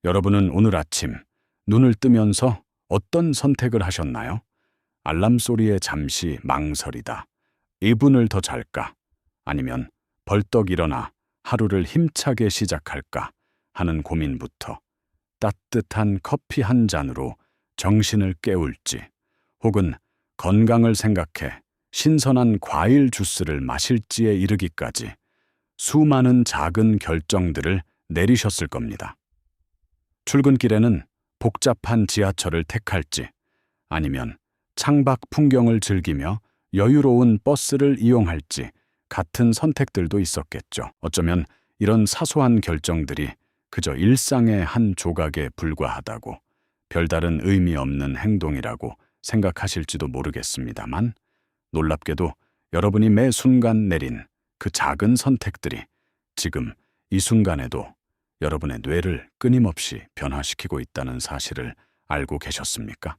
여러분은 오늘 아침 눈을 뜨면서 어떤 선택을 하셨나요? 알람 소리에 잠시 망설이다. 2분을 더 잘까? 아니면 벌떡 일어나 하루를 힘차게 시작할까? 하는 고민부터 따뜻한 커피 한 잔으로 정신을 깨울지, 혹은 건강을 생각해 신선한 과일 주스를 마실지에 이르기까지 수많은 작은 결정들을 내리셨을 겁니다. 출근길에는 복잡한 지하철을 택할지, 아니면 창밖 풍경을 즐기며 여유로운 버스를 이용할지 같은 선택들도 있었겠죠. 어쩌면 이런 사소한 결정들이 그저 일상의 한 조각에 불과하다고, 별다른 의미 없는 행동이라고 생각하실지도 모르겠습니다만, 놀랍게도 여러분이 매 순간 내린 그 작은 선택들이 지금 이 순간에도 여러분의 뇌를 끊임없이 변화시키고 있다는 사실을 알고 계셨습니까?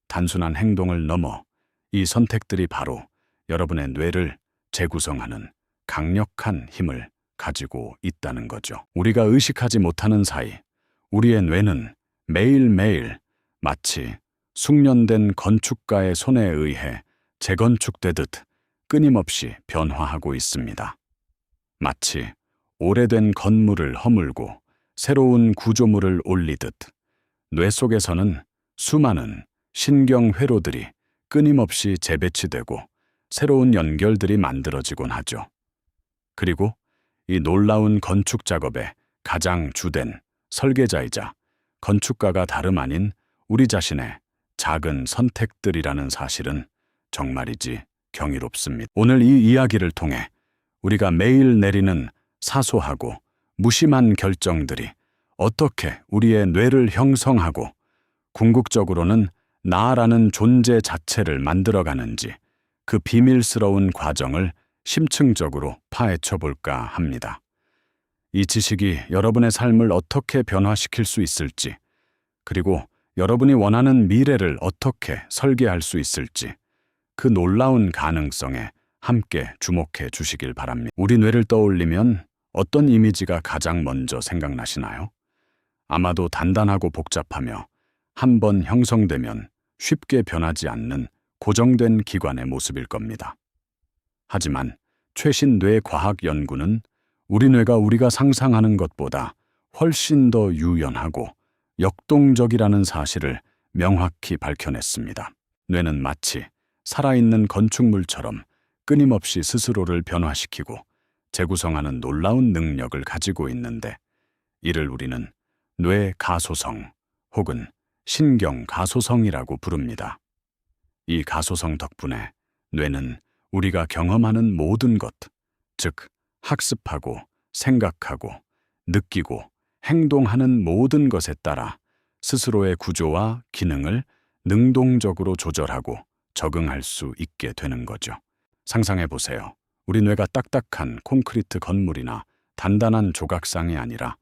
단순한 행동을 넘어 이 선택들이 바로 여러분의 뇌를 재구성하는 강력한 힘을 가지고 있다는 거죠. 우리가 의식하지 못하는 사이 우리의 뇌는 매일매일 마치 숙련된 건축가의 손에 의해 재건축되듯 끊임없이 변화하고 있습니다. 마치 오래된 건물을 허물고 새로운 구조물을 올리듯 뇌 속에서는 수많은 신경 회로들이 끊임없이 재배치되고 새로운 연결들이 만들어지곤 하죠. 그리고 이 놀라운 건축 작업의 가장 주된 설계자이자 건축가가 다름 아닌 우리 자신의 작은 선택들이라는 사실은 정말이지 경이롭습니다. 오늘 이 이야기를 통해 우리가 매일 내리는 사소하고 무심한 결정들이 어떻게 우리의 뇌를 형성하고 궁극적으로는 나라는 존재 자체를 만들어가는지, 그 비밀스러운 과정을 심층적으로 파헤쳐 볼까 합니다. 이 지식이 여러분의 삶을 어떻게 변화시킬 수 있을지, 그리고 여러분이 원하는 미래를 어떻게 설계할 수 있을지, 그 놀라운 가능성에 함께 주목해 주시길 바랍니다. 우리 뇌를 떠올리면 어떤 이미지가 가장 먼저 생각나시나요? 아마도 단단하고 복잡하며 한 번 형성되면 쉽게 변하지 않는 고정된 기관의 모습일 겁니다. 하지만 최신 뇌 과학 연구는 우리 뇌가 우리가 상상하는 것보다 훨씬 더 유연하고 역동적이라는 사실을 명확히 밝혀냈습니다. 뇌는 마치 살아있는 건축물처럼 끊임없이 스스로를 변화시키고 재구성하는 놀라운 능력을 가지고 있는데, 이를 우리는 뇌 가소성 혹은 신경 가소성이라고 부릅니다. 이 가소성 덕분에 뇌는 우리가 경험하는 모든 것, 즉 학습하고 생각하고 느끼고 행동하는 모든 것에 따라 스스로의 구조와 기능을 능동적으로 조절하고 적응할 수 있게 되는 거죠. 상상해 보세요. 우리 뇌가 딱딱한 콘크리트 건물이나 단단한 조각상이 아니라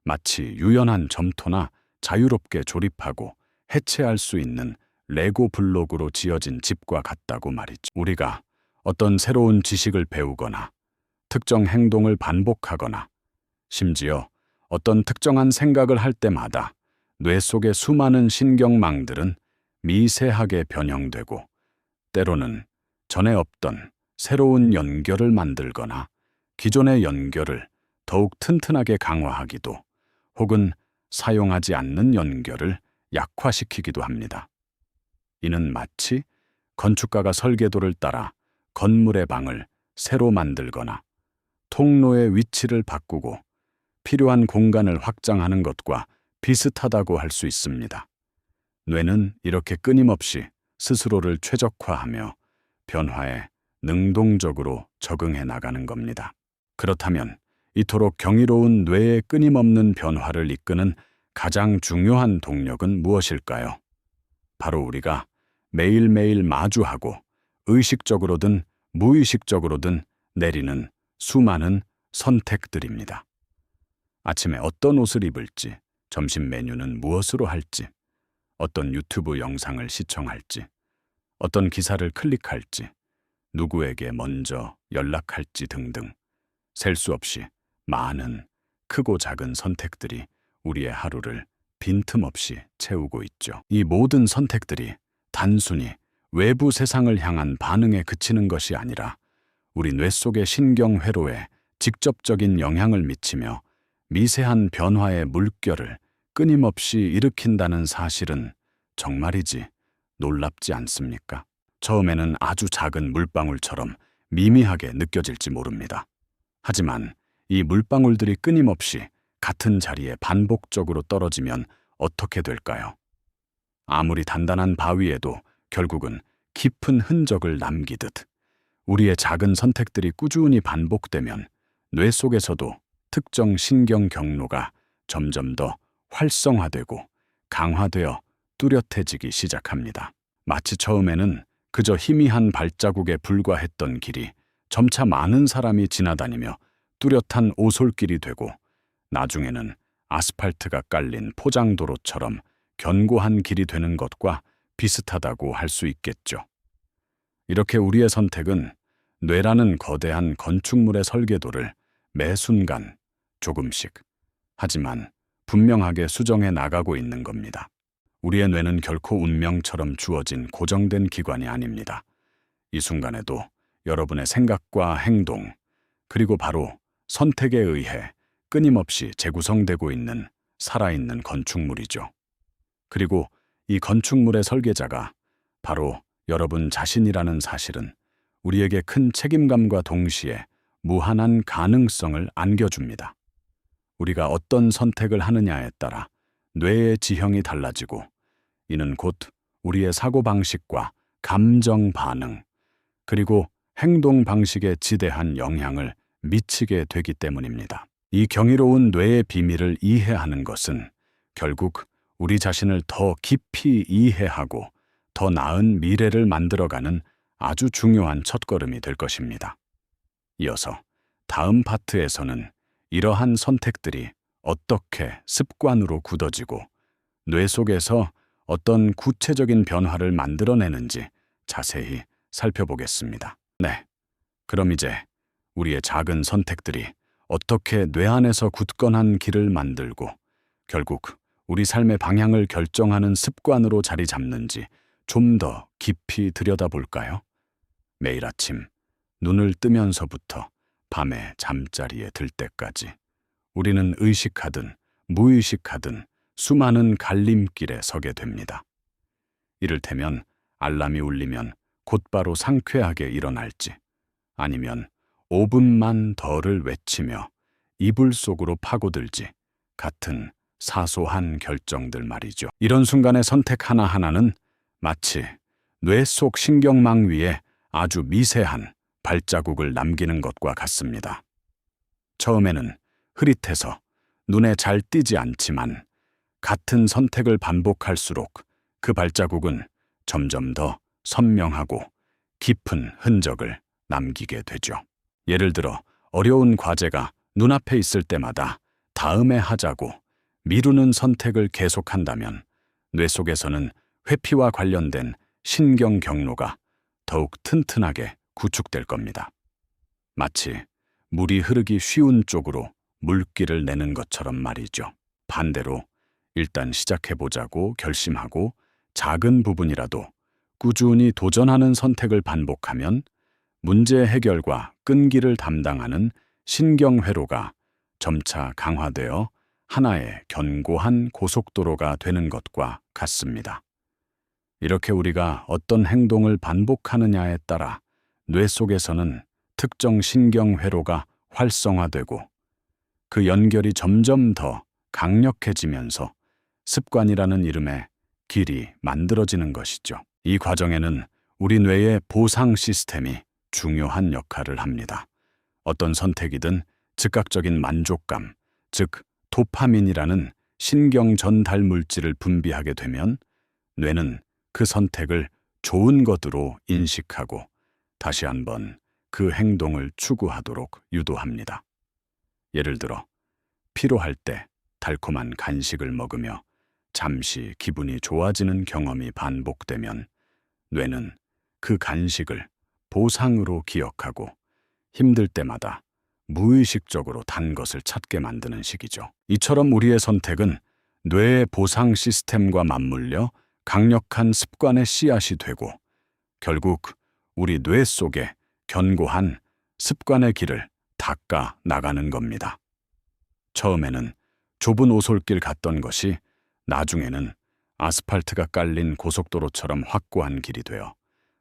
마치 유연한 점토나 자유롭게 조립하고 해체할 수 있는 레고 블록으로 지어진 집과 같다고 말이죠. 우리가 어떤 새로운 지식을 배우거나 특정 행동을 반복하거나 심지어 어떤 특정한 생각을 할 때마다 뇌 속의 수많은 신경망들은 미세하게 변형되고, 때로는 전에 없던 새로운 연결을 만들거나 기존의 연결을 더욱 튼튼하게 강화하기도, 혹은 사용하지 않는 연결을 약화시키기도 합니다. 이는 마치 건축가가 설계도를 따라 건물의 방을 새로 만들거나 통로의 위치를 바꾸고 필요한 공간을 확장하는 것과 비슷하다고 할 수 있습니다. 뇌는 이렇게 끊임없이 스스로를 최적화하며 변화에 능동적으로 적응해 나가는 겁니다. 그렇다면 이토록 경이로운 뇌의 끊임없는 변화를 이끄는 가장 중요한 동력은 무엇일까요? 바로 우리가 매일매일 마주하고 의식적으로든 무의식적으로든 내리는 수많은 선택들입니다. 아침에 어떤 옷을 입을지, 점심 메뉴는 무엇으로 할지, 어떤 유튜브 영상을 시청할지, 어떤 기사를 클릭할지, 누구에게 먼저 연락할지 등등 셀 수 없이 많은 크고 작은 선택들이 우리의 하루를 빈틈없이 채우고 있죠. 이 모든 선택들이 단순히 외부 세상을 향한 반응에 그치는 것이 아니라 우리 뇌 속의 신경 회로에 직접적인 영향을 미치며 미세한 변화의 물결을 끊임없이 일으킨다는 사실은 정말이지 놀랍지 않습니까? 처음에는 아주 작은 물방울처럼 미미하게 느껴질지 모릅니다. 하지만 이 물방울들이 끊임없이 같은 자리에 반복적으로 떨어지면 어떻게 될까요? 아무리 단단한 바위에도 결국은 깊은 흔적을 남기듯 우리의 작은 선택들이 꾸준히 반복되면 뇌 속에서도 특정 신경 경로가 점점 더 활성화되고 강화되어 뚜렷해지기 시작합니다. 마치 처음에는 그저 희미한 발자국에 불과했던 길이 점차 많은 사람이 지나다니며 뚜렷한 오솔길이 되고 나중에는 아스팔트가 깔린 포장도로처럼 견고한 길이 되는 것과 비슷하다고 할 수 있겠죠. 이렇게 우리의 선택은 뇌라는 거대한 건축물의 설계도를 매 순간 조금씩 하지만 분명하게 수정해 나가고 있는 겁니다. 우리의 뇌는 결코 운명처럼 주어진 고정된 기관이 아닙니다. 이 순간에도 여러분의 생각과 행동, 그리고 바로 선택에 의해 끊임없이 재구성되고 있는 살아있는 건축물이죠. 그리고 이 건축물의 설계자가 바로 여러분 자신이라는 사실은 우리에게 큰 책임감과 동시에 무한한 가능성을 안겨줍니다. 우리가 어떤 선택을 하느냐에 따라 뇌의 지형이 달라지고 이는 곧 우리의 사고방식과 감정 반응, 그리고 행동 방식에 지대한 영향을 미치게 되기 때문입니다. 이 경이로운 뇌의 비밀을 이해하는 것은 결국 우리 자신을 더 깊이 이해하고 더 나은 미래를 만들어가는 아주 중요한 첫걸음이 될 것입니다. 이어서 다음 파트에서는 이러한 선택들이 어떻게 습관으로 굳어지고 뇌 속에서 어떤 구체적인 변화를 만들어내는지 자세히 살펴보겠습니다. 네, 그럼 이제 우리의 작은 선택들이 어떻게 뇌 안에서 굳건한 길을 만들고 결국 우리 삶의 방향을 결정하는 습관으로 자리 잡는지 좀 더 깊이 들여다볼까요? 매일 아침 눈을 뜨면서부터 밤에 잠자리에 들 때까지 우리는 의식하든 무의식하든 수많은 갈림길에 서게 됩니다. 이를테면 알람이 울리면 곧바로 상쾌하게 일어날지 아니면 5분만 더를 외치며 이불 속으로 파고들지 같은 사소한 결정들 말이죠. 이런 순간의 선택 하나하나는 마치 뇌 속 신경망 위에 아주 미세한 발자국을 남기는 것과 같습니다. 처음에는 흐릿해서 눈에 잘 띄지 않지만 같은 선택을 반복할수록 그 발자국은 점점 더 선명하고 깊은 흔적을 남기게 되죠. 예를 들어 어려운 과제가 눈앞에 있을 때마다 다음에 하자고 미루는 선택을 계속한다면 뇌 속에서는 회피와 관련된 신경 경로가 더욱 튼튼하게 구축될 겁니다. 마치 물이 흐르기 쉬운 쪽으로 물길을 내는 것처럼 말이죠. 반대로 일단 시작해보자고 결심하고 작은 부분이라도 꾸준히 도전하는 선택을 반복하면 문제 해결과 끈기를 담당하는 신경회로가 점차 강화되어 하나의 견고한 고속도로가 되는 것과 같습니다. 이렇게 우리가 어떤 행동을 반복하느냐에 따라 뇌 속에서는 특정 신경회로가 활성화되고 그 연결이 점점 더 강력해지면서 습관이라는 이름의 길이 만들어지는 것이죠. 이 과정에는 우리 뇌의 보상 시스템이 중요한 역할을 합니다. 어떤 선택이든 즉각적인 만족감, 즉 도파민이라는 신경 전달 물질을 분비하게 되면 뇌는 그 선택을 좋은 것으로 인식하고 다시 한번 그 행동을 추구하도록 유도합니다. 예를 들어 피로할 때 달콤한 간식을 먹으며 잠시 기분이 좋아지는 경험이 반복되면 뇌는 그 간식을 보상으로 기억하고 힘들 때마다 무의식적으로 단 것을 찾게 만드는 식이죠. 이처럼 우리의 선택은 뇌의 보상 시스템과 맞물려 강력한 습관의 씨앗이 되고 결국 우리 뇌 속에 견고한 습관의 길을 닦아 나가는 겁니다. 처음에는 좁은 오솔길 갔던 것이 나중에는 아스팔트가 깔린 고속도로처럼 확고한 길이 되어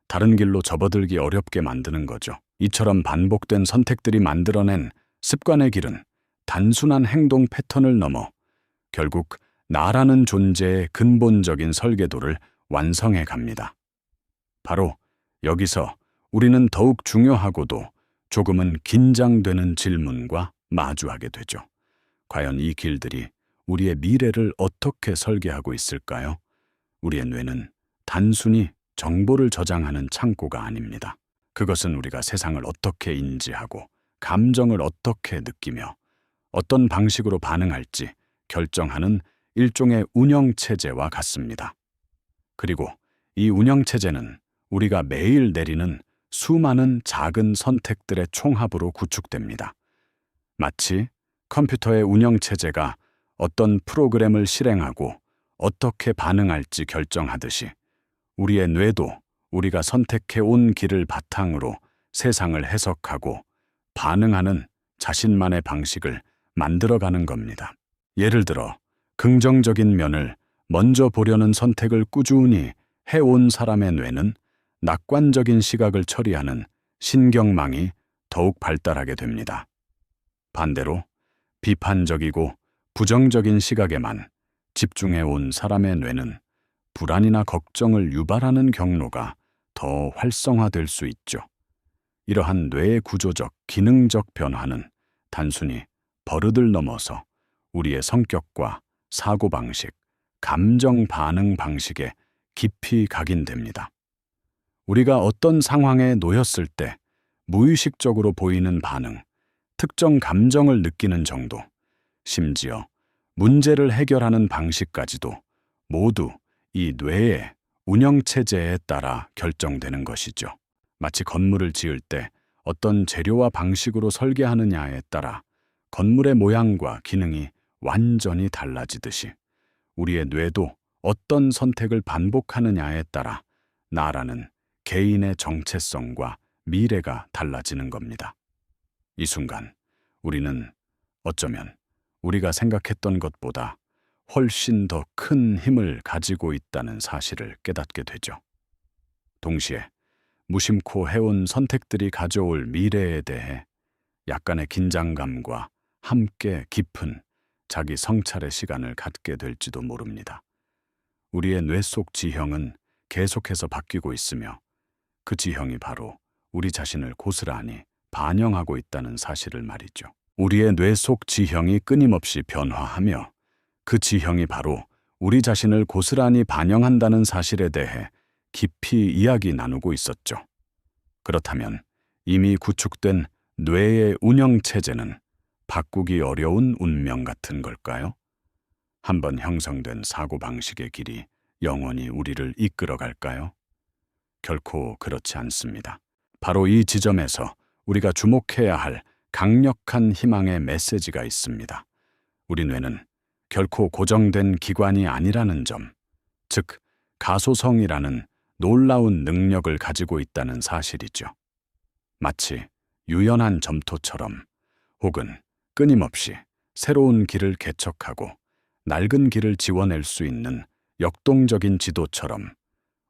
다른 길로 접어들기 어렵게 만드는 거죠. 이처럼 반복된 선택들이 만들어낸 습관의 길은 단순한 행동 패턴을 넘어 결국 나라는 존재의 근본적인 설계도를 완성해 갑니다. 바로 여기서 우리는 더욱 중요하고도 조금은 긴장되는 질문과 마주하게 되죠. 과연 이 길들이 우리의 미래를 어떻게 설계하고 있을까요? 우리의 뇌는 단순히 정보를 저장하는 창고가 아닙니다. 그것은 우리가 세상을 어떻게 인지하고 감정을 어떻게 느끼며 어떤 방식으로 반응할지 결정하는 일종의 운영체제와 같습니다. 그리고 이 운영체제는 우리가 매일 내리는 수많은 작은 선택들의 총합으로 구축됩니다. 마치 컴퓨터의 운영체제가 어떤 프로그램을 실행하고 어떻게 반응할지 결정하듯이 우리의 뇌도 우리가 선택해 온 길을 바탕으로 세상을 해석하고 반응하는 자신만의 방식을 만들어가는 겁니다. 예를 들어 긍정적인 면을 먼저 보려는 선택을 꾸준히 해온 사람의 뇌는 낙관적인 시각을 처리하는 신경망이 더욱 발달하게 됩니다. 반대로 비판적이고 부정적인 시각에만 집중해 온 사람의 뇌는 불안이나 걱정을 유발하는 경로가 더 활성화될 수 있죠. 이러한 뇌의 구조적, 기능적 변화는 단순히 버릇을 넘어서 우리의 성격과 사고방식, 감정 반응 방식에 깊이 각인됩니다. 우리가 어떤 상황에 놓였을 때 무의식적으로 보이는 반응, 특정 감정을 느끼는 정도, 심지어 문제를 해결하는 방식까지도 모두 이 뇌의 운영체제에 따라 결정되는 것이죠. 마치 건물을 지을 때 어떤 재료와 방식으로 설계하느냐에 따라 건물의 모양과 기능이 완전히 달라지듯이 우리의 뇌도 어떤 선택을 반복하느냐에 따라 나라는 개인의 정체성과 미래가 달라지는 겁니다. 이 순간 우리는 어쩌면 우리가 생각했던 것보다 훨씬 더 큰 힘을 가지고 있다는 사실을 깨닫게 되죠. 동시에 무심코 해온 선택들이 가져올 미래에 대해 약간의 긴장감과 함께 깊은 자기 성찰의 시간을 갖게 될지도 모릅니다. 우리의 뇌 속 지형은 계속해서 바뀌고 있으며 그 지형이 바로 우리 자신을 고스란히 반영하고 있다는 사실을 말이죠. 우리의 뇌 속 지형이 끊임없이 변화하며 그 지형이 바로 우리 자신을 고스란히 반영한다는 사실에 대해 깊이 이야기 나누고 있었죠. 그렇다면 이미 구축된 뇌의 운영체제는 바꾸기 어려운 운명 같은 걸까요? 한번 형성된 사고방식의 길이 영원히 우리를 이끌어갈까요? 결코 그렇지 않습니다. 바로 이 지점에서 우리가 주목해야 할 강력한 희망의 메시지가 있습니다. 우리 뇌는 결코 고정된 기관이 아니라는 점, 즉 가소성이라는 놀라운 능력을 가지고 있다는 사실이죠. 마치 유연한 점토처럼 혹은 끊임없이 새로운 길을 개척하고 낡은 길을 지워낼 수 있는 역동적인 지도처럼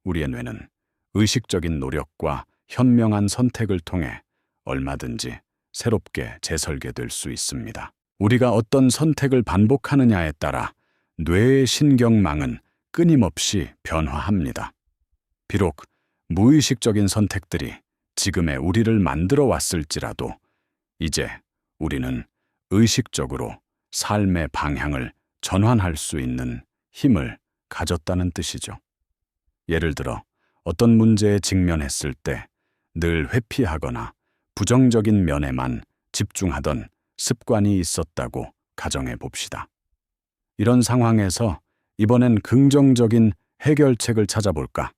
우리의 뇌는 의식적인 노력과 현명한 선택을 통해 얼마든지 새롭게 재설계될 수 있습니다. 우리가 어떤 선택을 반복하느냐에 따라 뇌의 신경망은 끊임없이 변화합니다. 비록 무의식적인 선택들이 지금의 우리를 만들어 왔을지라도 이제 우리는 의식적으로 삶의 방향을 전환할 수 있는 힘을 가졌다는 뜻이죠. 예를 들어 어떤 문제에 직면했을 때 늘 회피하거나 부정적인 면에만 집중하던 습관이 있었다고 가정해 봅시다. 이런 상황에서 이번엔 긍정적인 해결책을 찾아볼까?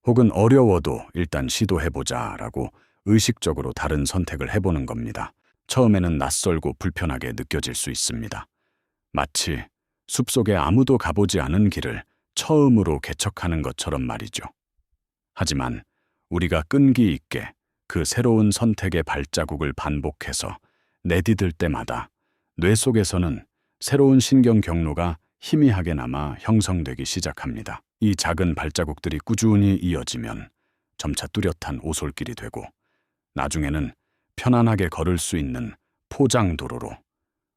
혹은 어려워도 일단 시도해보자라고 의식적으로 다른 선택을 해보는 겁니다. 처음에는 낯설고 불편하게 느껴질 수 있습니다. 마치 숲속에 아무도 가보지 않은 길을 처음으로 개척하는 것처럼 말이죠. 하지만 우리가 끈기 있게 그 새로운 선택의 발자국을 반복해서 내디딜 때마다 뇌 속에서는 새로운 신경 경로가 희미하게 남아 형성되기 시작합니다. 이 작은 발자국들이 꾸준히 이어지면 점차 뚜렷한 오솔길이 되고 나중에는 편안하게 걸을 수 있는 포장도로로,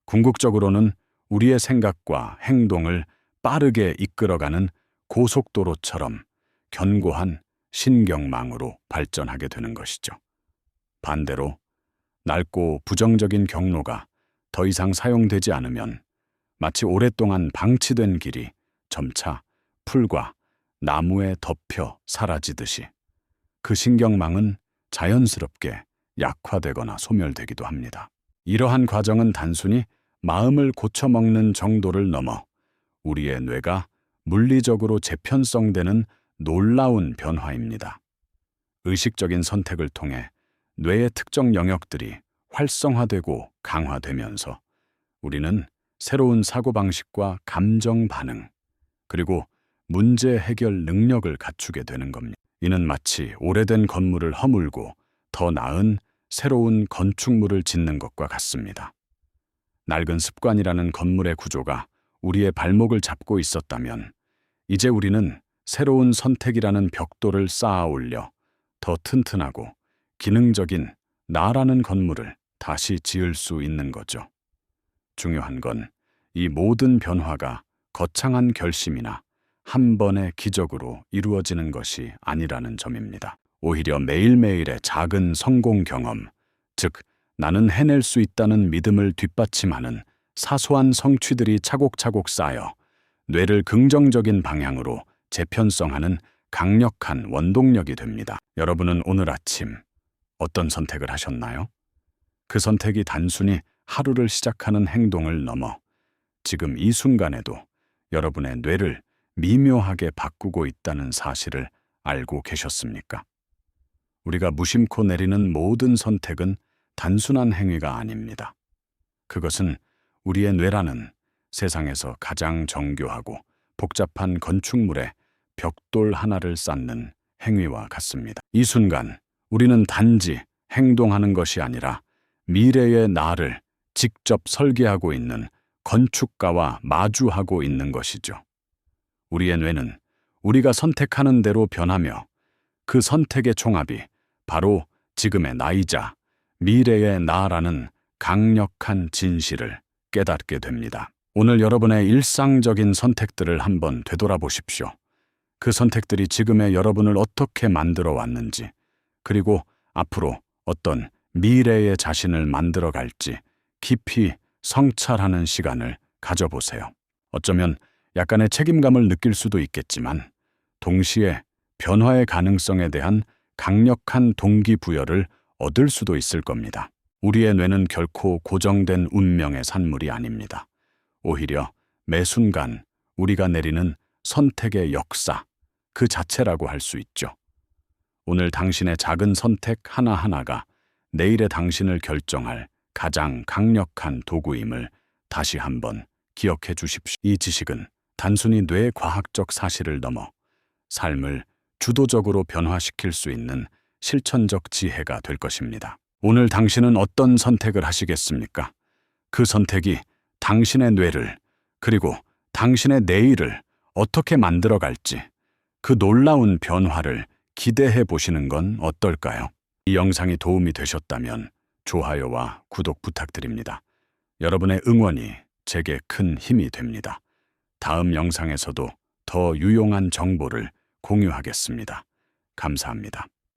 궁극적으로는 우리의 생각과 행동을 빠르게 이끌어가는 고속도로처럼 견고한 신경망으로 발전하게 되는 것이죠. 반대로 낡고 부정적인 경로가 더 이상 사용되지 않으면 마치 오랫동안 방치된 길이 점차 풀과 나무에 덮여 사라지듯이 그 신경망은 자연스럽게 약화되거나 소멸되기도 합니다. 이러한 과정은 단순히 마음을 고쳐먹는 정도를 넘어 우리의 뇌가 물리적으로 재편성되는 놀라운 변화입니다. 의식적인 선택을 통해 뇌의 특정 영역들이 활성화되고 강화되면서 우리는 새로운 사고방식과 감정 반응, 그리고 문제 해결 능력을 갖추게 되는 겁니다. 이는 마치 오래된 건물을 허물고 더 나은 새로운 건축물을 짓는 것과 같습니다. 낡은 습관이라는 건물의 구조가 우리의 발목을 잡고 있었다면 이제 우리는 새로운 선택이라는 벽돌을 쌓아 올려 더 튼튼하고 기능적인 나라는 건물을 다시 지을 수 있는 거죠. 중요한 건 이 모든 변화가 거창한 결심이나 한 번의 기적으로 이루어지는 것이 아니라는 점입니다. 오히려 매일매일의 작은 성공 경험, 즉 나는 해낼 수 있다는 믿음을 뒷받침하는 사소한 성취들이 차곡차곡 쌓여 뇌를 긍정적인 방향으로 재편성하는 강력한 원동력이 됩니다. 여러분은 오늘 아침 어떤 선택을 하셨나요? 그 선택이 단순히 하루를 시작하는 행동을 넘어 지금 이 순간에도 여러분의 뇌를 미묘하게 바꾸고 있다는 사실을 알고 계셨습니까? 우리가 무심코 내리는 모든 선택은 단순한 행위가 아닙니다. 그것은 우리의 뇌라는 세상에서 가장 정교하고 복잡한 건축물에 벽돌 하나를 쌓는 행위와 같습니다. 이 순간 우리는 단지 행동하는 것이 아니라 미래의 나를 직접 설계하고 있는 건축가와 마주하고 있는 것이죠. 우리의 뇌는 우리가 선택하는 대로 변하며 그 선택의 총합이 바로 지금의 나이자 미래의 나라는 강력한 진실을 깨닫게 됩니다. 오늘 여러분의 일상적인 선택들을 한번 되돌아보십시오. 그 선택들이 지금의 여러분을 어떻게 만들어 왔는지, 그리고 앞으로 어떤 미래의 자신을 만들어 갈지 깊이 성찰하는 시간을 가져보세요. 어쩌면 약간의 책임감을 느낄 수도 있겠지만 동시에 변화의 가능성에 대한 강력한 동기부여를 얻을 수도 있을 겁니다. 우리의 뇌는 결코 고정된 운명의 산물이 아닙니다. 오히려 매 순간 우리가 내리는 선택의 역사, 그 자체라고 할 수 있죠. 오늘 당신의 작은 선택 하나하나가 내일의 당신을 결정할 가장 강력한 도구임을 다시 한번 기억해 주십시오. 이 지식은 단순히 뇌과학적 사실을 넘어 삶을 주도적으로 변화시킬 수 있는 실천적 지혜가 될 것입니다. 오늘 당신은 어떤 선택을 하시겠습니까? 그 선택이 당신의 뇌를, 그리고 당신의 내일을 어떻게 만들어갈지 그 놀라운 변화를 기대해 보시는 건 어떨까요? 이 영상이 도움이 되셨다면 좋아요와 구독 부탁드립니다. 여러분의 응원이 제게 큰 힘이 됩니다. 다음 영상에서도 더 유용한 정보를 공유하겠습니다. 감사합니다.